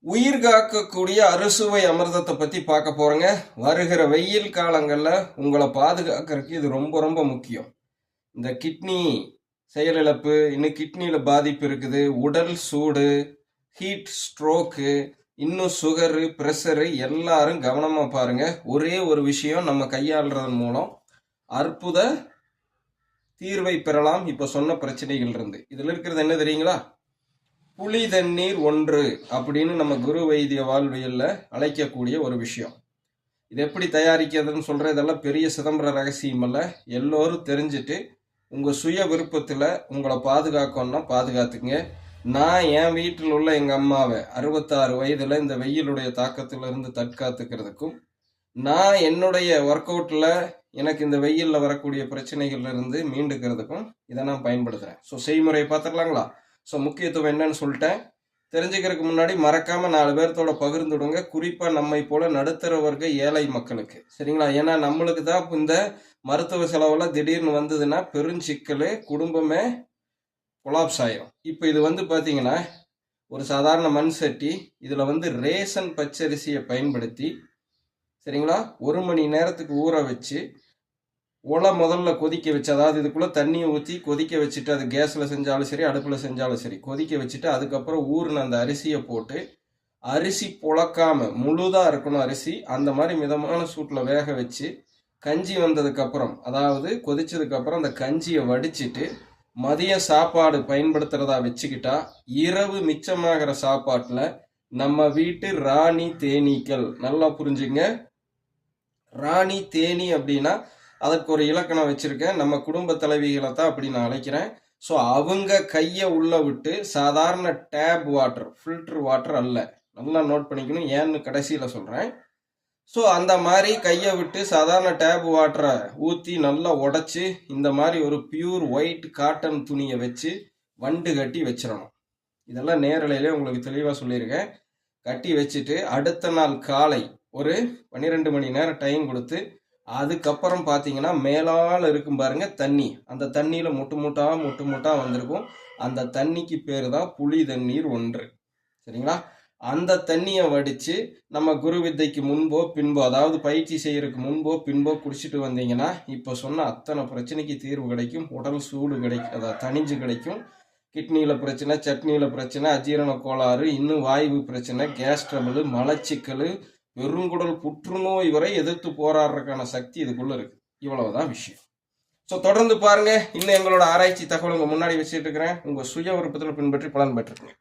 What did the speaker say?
உயிர் காக்கக்கூடிய அறுசுவை அமிர்தத்தை பற்றி பார்க்க போகிறோங்க. வருகிற வெயில் காலங்களில் உங்களை பாதுகாக்கிறதுக்கு இது ரொம்ப ரொம்ப முக்கியம். இந்த கிட்னி செயலிழப்பு, இன்னும் கிட்னியில் பாதிப்பு இருக்குது, உடல் சூடு, ஹீட், ஸ்ட்ரோக்கு, இன்னும் சுகரு, ப்ரெஷரு, எல்லாரும் கவனமாக பாருங்கள். ஒரே ஒரு விஷயம் நம்ம கையாளுறதன் மூலம் அற்புத தீர்வை பெறலாம். இப்போ சொன்ன பிரச்சனைகள் இருந்து இதில் இருக்கிறது என்ன தெரியுங்களா? புளி தண்ணீர் 1 அப்படின்னு நம்ம குரு வைத்திய வாழ்வியல்ல அழைக்கக்கூடிய ஒரு விஷயம். இது எப்படி தயாரிக்கிறதுன்னு சொல்ற இதெல்லாம் பெரிய சிதம்பர ரகசியம் அல்ல. எல்லோரும் தெரிஞ்சுட்டு உங்க சுய விருப்பத்துல உங்களை பாதுகாக்கணும்னா பாதுகாத்துங்க. நான் என் வீட்டில் உள்ள எங்க அம்மாவை 66 வயதுல இந்த வெயிலுடைய தாக்கத்துல இருந்து தற்காத்துக்கிறதுக்கும், நான் என்னுடைய ஒர்க் அவுட்ல எனக்கு இந்த வெயில்ல வரக்கூடிய பிரச்சனைகள்ல இருந்து மீண்டுக்கிறதுக்கும் இதை நான் பயன்படுத்துறேன். ஸோ செய்முறை பார்த்துடலாங்களா? ஸோ முக்கியத்துவம் என்னன்னு சொல்லிட்டேன். தெரிஞ்சுக்கிறதுக்கு முன்னாடி மறக்காம 4 பேர்த்தோட பகிர்ந்துடுங்க. குறிப்பா நம்மை போல நடுத்தர வர்க்க ஏழை மக்களுக்கு, சரிங்களா? ஏன்னா நம்மளுக்கு தான் இந்த மருத்துவ செலவுல திடீர்னு வந்ததுன்னா பெருஞ்சிக்கல், குடும்பமே கொலாப்ஸ் ஆயிரும். இப்போ இது பார்த்தீங்கன்னா ஒரு சாதாரண மண் சட்டி. இதில் ரேஷன் பச்சரிசியை பயன்படுத்தி, சரிங்களா, 1 மணி நேரத்துக்கு ஊற வச்சு முதல்ல கொதிக்க வச்சு, அதாவது இதுக்குள்ளே தண்ணியை ஊற்றி கொதிக்க வச்சுட்டு, அது கேஸில் செஞ்சாலும் சரி, அடுப்பில் செஞ்சாலும் சரி, கொதிக்க வச்சுட்டு அதுக்கப்புறம் ஊறின அந்த அரிசியை போட்டு, அரிசி புழக்காம முழுதாக இருக்கணும் அரிசி, அந்த மாதிரி மிதமான சூட்டில் வேக வச்சு கஞ்சி வந்ததுக்கப்புறம், அதாவது கொதிச்சதுக்கப்புறம் அந்த கஞ்சியை வடிச்சிட்டு மதிய சாப்பாடு பயன்படுத்துகிறதா வச்சுக்கிட்டா, இரவு மிச்சமாகிற சாப்பாட்டில் நம்ம வீட்டு ராணி தேனீக்கள், நல்லா புரிஞ்சுங்க, ராணி தேனி அப்படின்னா அதற்கு ஒரு இலக்கணம் வச்சிருக்கேன். நம்ம குடும்ப தலைவிகளை தான் அப்படி நான் அழைக்கிறேன். ஸோ அவங்க கையை உள்ள விட்டு, சாதாரண டேப் வாட்டர், ஃபில்டர் வாட்டர் அல்ல, நல்லா நோட் பண்ணிக்கணும், ஏன்னு கடைசியில் சொல்கிறேன். ஸோ அந்த மாதிரி கையை விட்டு சாதாரண டேப் வாட்டரை ஊற்றி நல்லா உடச்சி இந்த மாதிரி ஒரு பியூர் ஒயிட் காட்டன் துணியை வச்சு வண்டு கட்டி வச்சிடணும். இதெல்லாம் நேரலையிலே உங்களுக்கு தெளிவாக சொல்லியிருக்கேன். கட்டி வச்சுட்டு அடுத்த நாள் காலை ஒரு 12 மணி நேரம் டைம் கொடுத்து, அதுக்கப்புறம் பார்த்தீங்கன்னா மேலால் இருக்கும் பாருங்க தண்ணி, அந்த தண்ணியில் முட்டு முட்டா வந்திருக்கும். அந்த தண்ணிக்கு பேர் தான் புளி தண்ணீர் 1, சரிங்களா? அந்த தண்ணியை வடித்து நம்ம குரு வித்தைக்கு முன்போ பின்போ, அதாவது பயிற்சி செய்யறதுக்கு முன்போ பின்போ குடிச்சிட்டு வந்தீங்கன்னா இப்போ சொன்ன அத்தனை பிரச்சனைக்கு தீர்வு கிடைக்கும். உடல் சூடு கிடைக்கும், அதாவது தணிஞ்சு கிடைக்கும். கிட்னியில் பிரச்சனை, சட்னியில் பிரச்சனை, அஜீரண கோளாறு, இன்னும் வாய்வு பிரச்சனை, கேஸ் ட்ரபிள், மலச்சிக்கல், பெருங்குடல் புற்றுநோய் வரை எதிர்த்து போராடுறதுக்கான சக்தி இதுக்குள்ள இருக்கு. இவ்வளவுதான் விஷயம். ஸோ தொடர்ந்து பாருங்க. இன்னும் எங்களோட ஆராய்ச்சி தகவல் உங்க முன்னாடி வச்சுட்டு இருக்கிறேன். உங்க சுய விருப்பத்தில் பின்பற்றி பலன் பெற்றுருங்க.